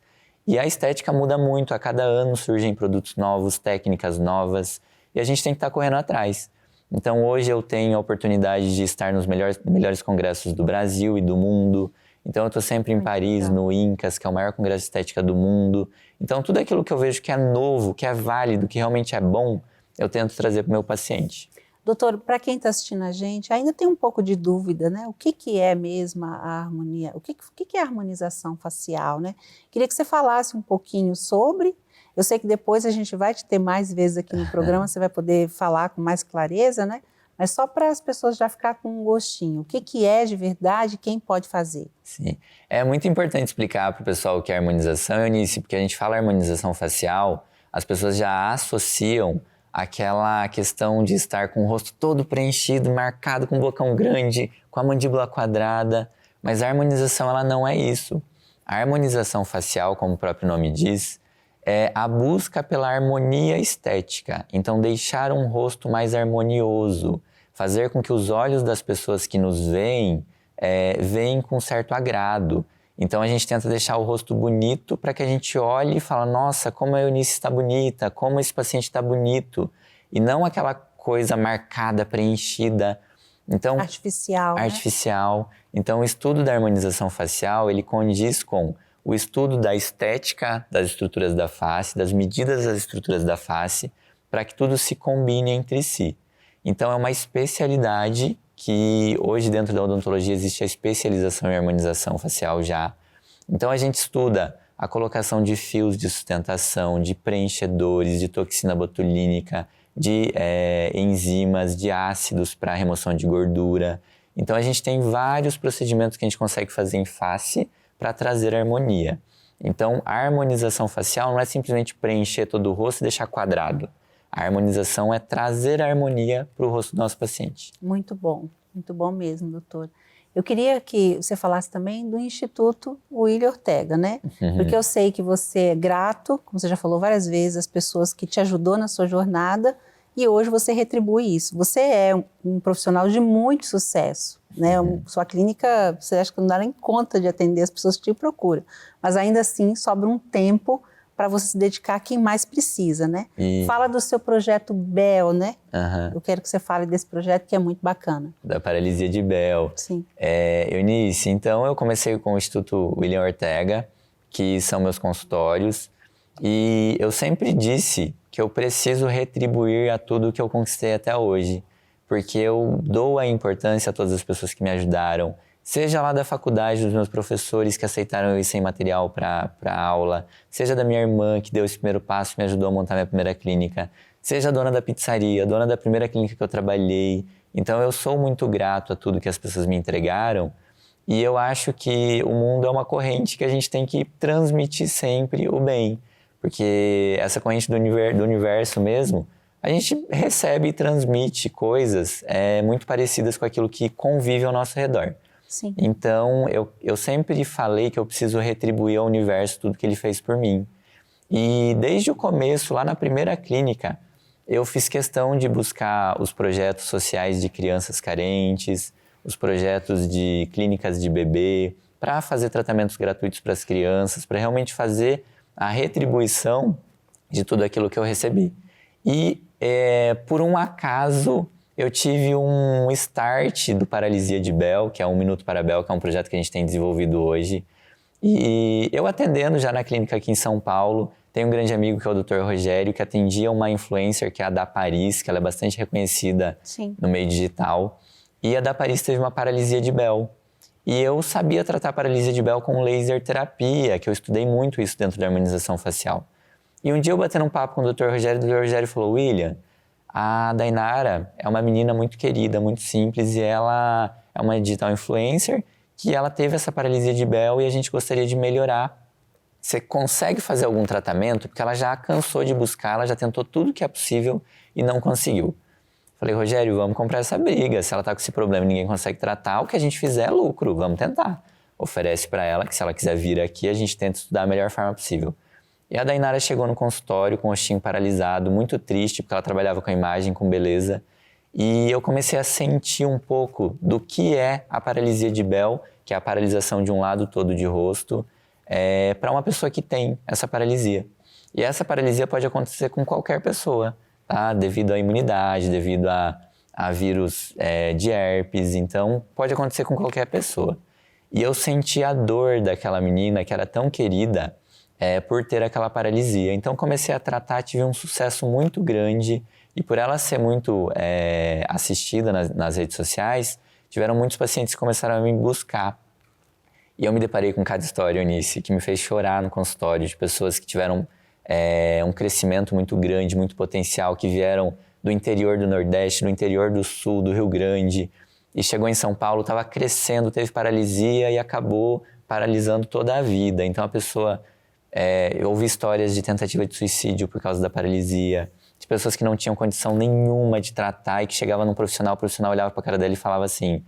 E a estética muda muito, a cada ano surgem produtos novos, técnicas novas, e a gente tem que estar correndo atrás. Então hoje eu tenho a oportunidade de estar nos melhores congressos do Brasil e do mundo. Então eu estou sempre em Paris, no INCAS, que é o maior congresso de estética do mundo. Então tudo aquilo que eu vejo que é novo, que é válido, que realmente é bom, eu tento trazer para o meu paciente.
Doutor, para quem está assistindo a gente, ainda tem um pouco de dúvida, né? O que é mesmo a harmonia? O que é a harmonização facial, né? Queria que você falasse um pouquinho sobre. Eu sei que depois a gente vai te ter mais vezes aqui no programa, você vai poder falar com mais clareza, né? Mas só para as pessoas já ficar com um gostinho. O que é de verdade e quem pode fazer?
Sim. É muito importante explicar para o pessoal o que é harmonização, Eunice, porque a gente fala harmonização facial, as pessoas já associam aquela questão de estar com o rosto todo preenchido, marcado, com o bocão grande, com a mandíbula quadrada. Mas a harmonização ela não é isso. A harmonização facial, como o próprio nome diz, é a busca pela harmonia estética. Então, deixar um rosto mais harmonioso, fazer com que os olhos das pessoas que nos veem veem com certo agrado. Então, a gente tenta deixar o rosto bonito para que a gente olhe e fale, nossa, como a Eunice está bonita, como esse paciente está bonito. E não aquela coisa marcada, preenchida. Então,
artificial.
Artificial. Né? Então, o estudo da harmonização facial, ele condiz com o estudo da estética das estruturas da face, das medidas das estruturas da face, para que tudo se combine entre si. Então, é uma especialidade que hoje dentro da odontologia existe a especialização em harmonização facial já. Então a gente estuda a colocação de fios de sustentação, de preenchedores, de toxina botulínica, de enzimas, de ácidos para remoção de gordura. Então a gente tem vários procedimentos que a gente consegue fazer em face para trazer harmonia. Então a harmonização facial não é simplesmente preencher todo o rosto e deixar quadrado. A harmonização é trazer a harmonia para o rosto do nosso paciente.
Muito bom mesmo, doutor. Eu queria que você falasse também do Instituto William Ortega, né? Porque eu sei que você é grato, como você já falou várias vezes, às pessoas que te ajudou na sua jornada e hoje você retribui isso. Você é um profissional de muito sucesso, né? Sua clínica, você acha que não dá nem conta de atender as pessoas que te procuram, mas ainda assim sobra um tempo para você se dedicar a quem mais precisa, né? Fala do seu projeto Bell, né? Eu quero que você fale desse projeto que é muito bacana.
Da paralisia de Bell.
Sim.
Eunice, então eu comecei com o Instituto William Ortega, que são meus consultórios, e eu sempre disse que eu preciso retribuir a tudo que eu conquistei até hoje, porque eu dou a importância a todas as pessoas que me ajudaram, seja lá da faculdade, dos meus professores que aceitaram eu ir sem material para aula, seja da minha irmã que deu esse primeiro passo e me ajudou a montar minha primeira clínica, seja a dona da pizzaria, a dona da primeira clínica que eu trabalhei. Então eu sou muito grato a tudo que as pessoas me entregaram e eu acho que o mundo é uma corrente que a gente tem que transmitir sempre o bem, porque essa corrente do universo mesmo, a gente recebe e transmite coisas muito parecidas com aquilo que convive ao nosso redor.
Sim.
Então, eu sempre falei que eu preciso retribuir ao universo tudo que ele fez por mim. E desde o começo, lá na primeira clínica, eu fiz questão de buscar os projetos sociais de crianças carentes, os projetos de clínicas de bebê, para fazer tratamentos gratuitos para as crianças, para realmente fazer a retribuição de tudo aquilo que eu recebi. E, por um acaso, eu tive um start do Paralisia de Bell, que é 1 Minuto para Bell, que é um projeto que a gente tem desenvolvido hoje. E eu atendendo já na clínica aqui em São Paulo, tenho um grande amigo que é o Dr. Rogério, que atendia uma influencer que é a da Paris, que ela é bastante reconhecida no meio digital. E a da Paris teve uma paralisia de Bell. E eu sabia tratar a paralisia de Bell com laser terapia, que eu estudei muito isso dentro da harmonização facial. E um dia eu batendo um papo com o Dr. Rogério, o Dr. Rogério falou: William, a Dainara é uma menina muito querida, muito simples, e ela é uma digital influencer que ela teve essa paralisia de Bell e a gente gostaria de melhorar. Você consegue fazer algum tratamento? Porque ela já cansou de buscar, ela já tentou tudo que é possível e não conseguiu. Falei: Rogério, vamos comprar essa briga. Se ela está com esse problema e ninguém consegue tratar, o que a gente fizer é lucro, vamos tentar. Oferece para ela que se ela quiser vir aqui, a gente tenta estudar da melhor forma possível. E a Dainara chegou no consultório com o rostinho paralisado, muito triste, porque ela trabalhava com imagem, com beleza. E eu comecei a sentir um pouco do que é a paralisia de Bell, que é a paralisação de um lado todo de rosto, para uma pessoa que tem essa paralisia. E essa paralisia pode acontecer com qualquer pessoa, tá? Devido à imunidade, devido a vírus de herpes, então pode acontecer com qualquer pessoa. E eu senti a dor daquela menina que era tão querida, por ter aquela paralisia. Então comecei a tratar, tive um sucesso muito grande e por ela ser muito assistida nas redes sociais, tiveram muitos pacientes que começaram a me buscar. E eu me deparei com cada história, Eunice, que me fez chorar no consultório, de pessoas que tiveram um crescimento muito grande, muito potencial, que vieram do interior do Nordeste, do interior do Sul, do Rio Grande, e chegou em São Paulo, estava crescendo, teve paralisia e acabou paralisando toda a vida. Então a pessoa... eu ouvi histórias de tentativa de suicídio por causa da paralisia, de pessoas que não tinham condição nenhuma de tratar e que chegavam num profissional, o profissional olhava para a cara dela e falava assim: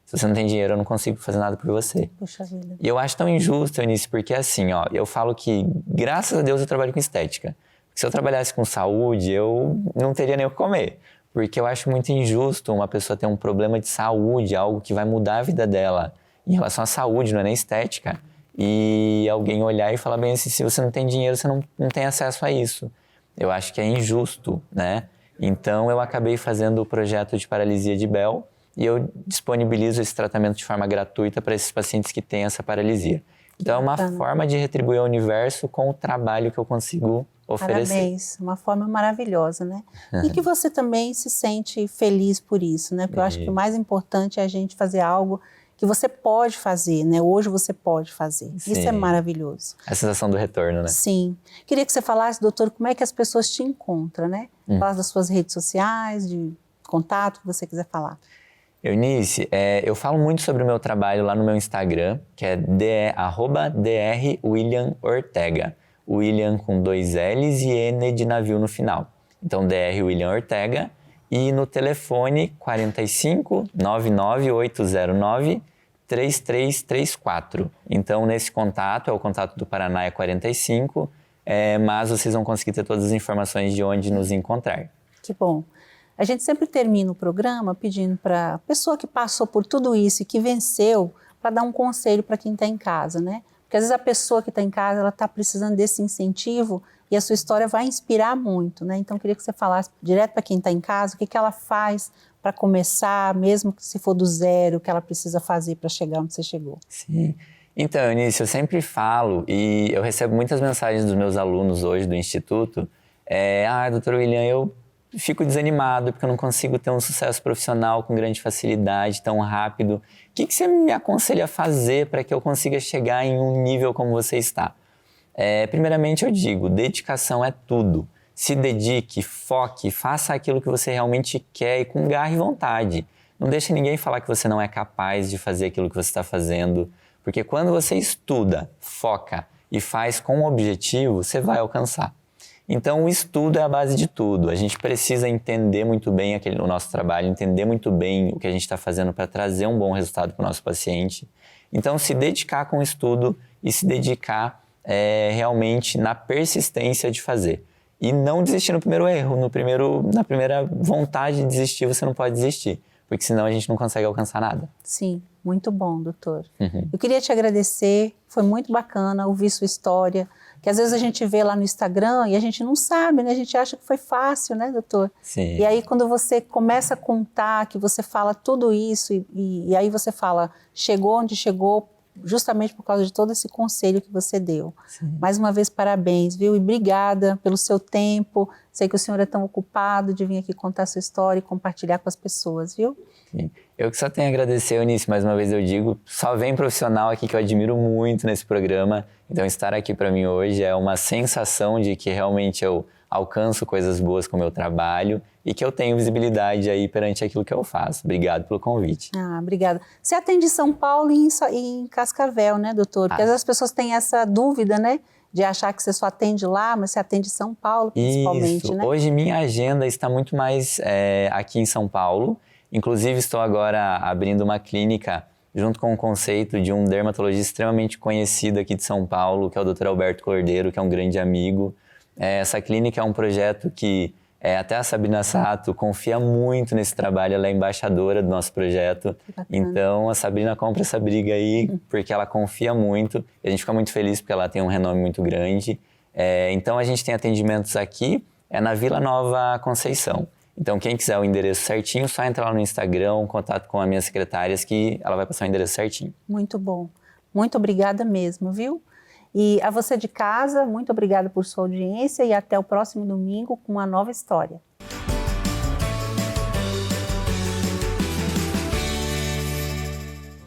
se você não tem dinheiro, eu não consigo fazer nada por você.
Puxa vida.
E eu acho tão injusto, Eunice, porque assim, eu falo que, graças a Deus, eu trabalho com estética. Porque se eu trabalhasse com saúde, eu não teria nem o que comer. Porque eu acho muito injusto uma pessoa ter um problema de saúde, algo que vai mudar a vida dela em relação à saúde, não é nem estética. E alguém olhar e falar bem assim: se você não tem dinheiro, você não tem acesso a isso. Eu acho que é injusto, né? Então eu acabei fazendo o projeto de paralisia de Bell e eu disponibilizo esse tratamento de forma gratuita para esses pacientes que têm essa paralisia. Então é uma forma de retribuir ao universo com o trabalho que eu consigo oferecer.
Parabéns, uma forma maravilhosa, né? E que você também se sente feliz por isso, né? Porque eu acho que o mais importante é a gente fazer algo que você pode fazer, né? Hoje você pode fazer.
Sim.
Isso é maravilhoso.
A sensação do retorno, né?
Sim. Queria que você falasse, doutor, como é que as pessoas te encontram, né? Falasse das suas redes sociais, de contato, que você quiser falar.
Eunice, eu falo muito sobre o meu trabalho lá no meu Instagram, que é @drwilliamortega. William com 2 L's e N de navio no final. Então, Dr. William Ortega. E no telefone 45 99 809 3334. Então, nesse contato, é o contato do Paraná, é 45, mas vocês vão conseguir ter todas as informações de onde nos encontrar.
Que bom. A gente sempre termina o programa pedindo para a pessoa que passou por tudo isso e que venceu, para dar um conselho para quem está em casa, né? Porque às vezes a pessoa que está em casa, ela está precisando desse incentivo e a sua história vai inspirar muito, né? Então, eu queria que você falasse direto para quem está em casa, o que ela faz para começar, mesmo que se for do zero, o que ela precisa fazer para chegar onde você chegou.
Sim. Então, Eunice, eu sempre falo, e eu recebo muitas mensagens dos meus alunos hoje do Instituto, doutor William, eu fico desanimado porque eu não consigo ter um sucesso profissional com grande facilidade, tão rápido. O que você me aconselha a fazer para que eu consiga chegar em um nível como você está? Primeiramente, eu digo, dedicação é tudo. Se dedique, foque, faça aquilo que você realmente quer e com garra e vontade. Não deixe ninguém falar que você não é capaz de fazer aquilo que você está fazendo, porque quando você estuda, foca e faz com um objetivo, você vai alcançar. Então, o estudo é a base de tudo. A gente precisa entender muito bem o nosso trabalho, entender muito bem o que a gente está fazendo para trazer um bom resultado para o nosso paciente. Então, se dedicar com o estudo e se dedicar realmente na persistência de fazer. E não desistir no primeiro erro, na primeira vontade de desistir, você não pode desistir, porque senão a gente não consegue alcançar nada.
Sim, muito bom, doutor. Eu queria te agradecer, foi muito bacana ouvir sua história, que às vezes a gente vê lá no Instagram e a gente não sabe, né? A gente acha que foi fácil, né, doutor?
Sim.
E aí quando você começa a contar, que você fala tudo isso e aí você fala, chegou onde chegou, justamente por causa de todo esse conselho que você deu.
Sim.
Mais uma vez, parabéns, viu? E obrigada pelo seu tempo. Sei que o senhor é tão ocupado de vir aqui contar a sua história e compartilhar com as pessoas, viu?
Sim. Eu que só tenho a agradecer, Eunice, mais uma vez eu digo, só vem profissional aqui que eu admiro muito nesse programa, então estar aqui para mim hoje é uma sensação de que realmente eu alcanço coisas boas com o meu trabalho e que eu tenho visibilidade aí perante aquilo que eu faço. Obrigado pelo convite.
Obrigada. Você atende em São Paulo e em Cascavel, né, doutor? Porque às vezes as pessoas têm essa dúvida, né? De achar que você só atende lá, mas você atende em São Paulo, principalmente,
Isso.
né?
Hoje minha agenda está muito mais aqui em São Paulo. Inclusive estou agora abrindo uma clínica junto com o conceito de um dermatologista extremamente conhecido aqui de São Paulo, que é o Dr. Alberto Cordeiro, que é um grande amigo. Essa clínica é um projeto que até a Sabrina Sato confia muito nesse trabalho, ela é embaixadora do nosso projeto. Então a Sabrina compra essa briga aí porque ela confia muito e a gente fica muito feliz porque ela tem um renome muito grande. Então a gente tem atendimentos aqui, na Vila Nova Conceição. Então quem quiser o endereço certinho, só entra lá no Instagram, contato com as minhas secretárias que ela vai passar o endereço certinho.
Muito bom. Muito obrigada mesmo, viu? E a você de casa, muito obrigada por sua audiência e até o próximo domingo com uma nova história.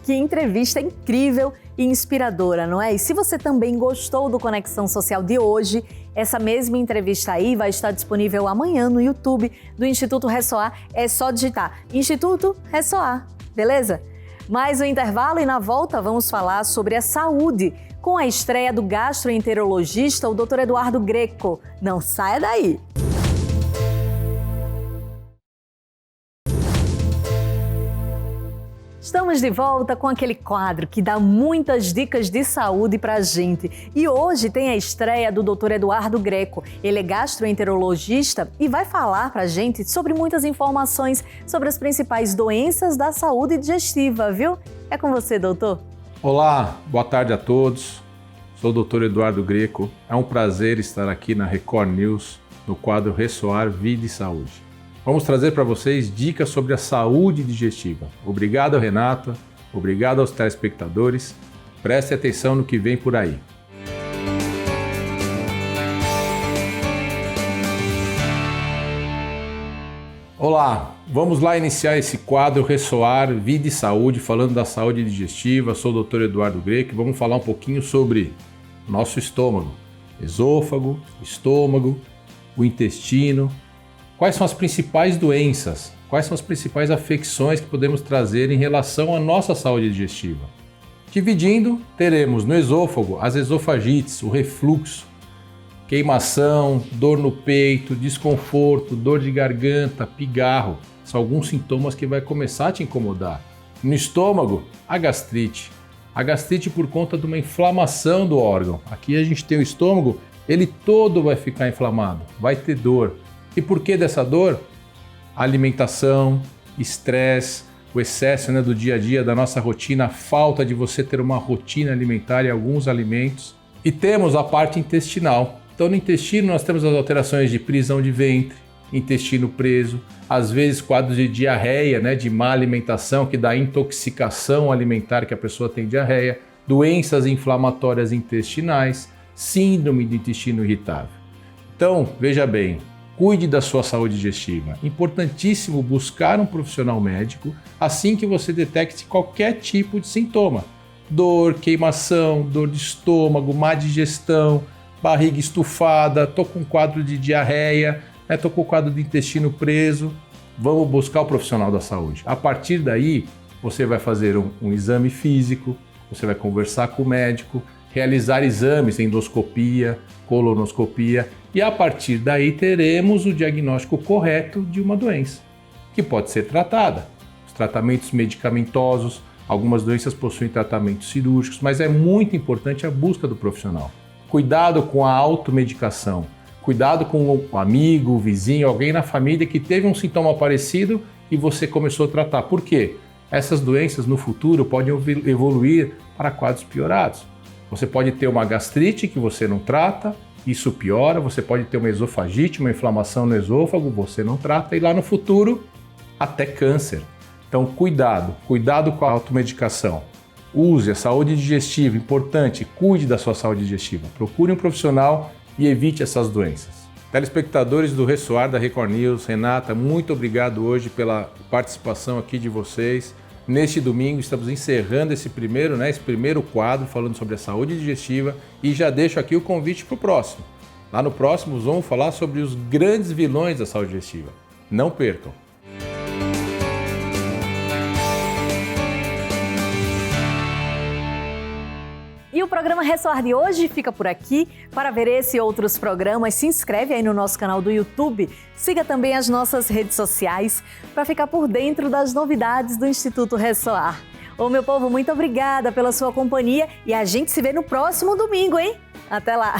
Que entrevista incrível e inspiradora, não é? E se você também gostou do Conexão Social de hoje, essa mesma entrevista aí vai estar disponível amanhã no YouTube do Instituto Ressoar. É só digitar Instituto Ressoar, beleza? Mais um intervalo e na volta vamos falar sobre a saúde com a estreia do gastroenterologista, o Dr. Eduardo Greco. Não saia daí! Estamos de volta com aquele quadro que dá muitas dicas de saúde pra gente. E hoje tem a estreia do Dr. Eduardo Greco. Ele é gastroenterologista e vai falar pra gente sobre muitas informações sobre as principais doenças da saúde digestiva, viu? É com você, doutor.
Olá, boa tarde a todos. Sou o Dr. Eduardo Greco. É um prazer estar aqui na Record News, no quadro Ressoar Vida e Saúde. Vamos trazer para vocês dicas sobre a saúde digestiva. Obrigado, Renata. Obrigado aos telespectadores. Preste atenção no que vem por aí. Olá, vamos lá iniciar esse quadro Ressoar Vida e Saúde, falando da saúde digestiva. Sou o Dr. Eduardo Greco e vamos falar um pouquinho sobre nosso estômago, esôfago, estômago, o intestino. Quais são as principais doenças, quais são as principais afecções que podemos trazer em relação à nossa saúde digestiva? Dividindo, teremos no esôfago as esofagites, o refluxo, queimação, dor no peito, desconforto, dor de garganta, pigarro. São alguns sintomas que vai começar a te incomodar. No estômago, a gastrite. A gastrite por conta de uma inflamação do órgão. Aqui a gente tem o estômago, ele todo vai ficar inflamado, vai ter dor. E por que dessa dor? Alimentação, estresse, o excesso do dia a dia, da nossa rotina, a falta de você ter uma rotina alimentar e alguns alimentos. E temos a parte intestinal. Então no intestino nós temos as alterações de prisão de ventre, intestino preso, às vezes quadros de diarreia, de má alimentação, que dá intoxicação alimentar, que a pessoa tem diarreia, doenças inflamatórias intestinais, síndrome do intestino irritável. Então, veja bem, cuide da sua saúde digestiva. Importantíssimo buscar um profissional médico assim que você detecte qualquer tipo de sintoma. Dor, queimação, dor de estômago, má digestão, barriga estufada, tô com quadro de diarreia, tô com quadro de intestino preso. Vamos buscar o profissional da saúde. A partir daí, você vai fazer um exame físico, você vai conversar com o médico, realizar exames, endoscopia, colonoscopia, e a partir daí teremos o diagnóstico correto de uma doença, que pode ser tratada. Os tratamentos medicamentosos, algumas doenças possuem tratamentos cirúrgicos, mas é muito importante a busca do profissional. Cuidado com a automedicação, cuidado com o amigo, o vizinho, alguém na família que teve um sintoma parecido e você começou a tratar. Por quê? Essas doenças no futuro podem evoluir para quadros piorados. Você pode ter uma gastrite que você não trata, isso piora. Você pode ter uma esofagite, uma inflamação no esôfago, você não trata, e lá no futuro até câncer. Então cuidado com a automedicação. Use a saúde digestiva, importante, cuide da sua saúde digestiva. Procure um profissional e evite essas doenças. Telespectadores do Ressoar da Record News, Renata, muito obrigado hoje pela participação aqui de vocês. Neste domingo estamos encerrando esse primeiro quadro falando sobre a saúde digestiva e já deixo aqui o convite para o próximo. Lá no próximo vamos falar sobre os grandes vilões da saúde digestiva. Não percam!
E o programa Ressoar de hoje fica por aqui. Para ver esse e outros programas, se inscreve aí no nosso canal do YouTube. Siga também as nossas redes sociais para ficar por dentro das novidades do Instituto Ressoar. Ô meu povo, muito obrigada pela sua companhia e a gente se vê no próximo domingo, hein? Até lá!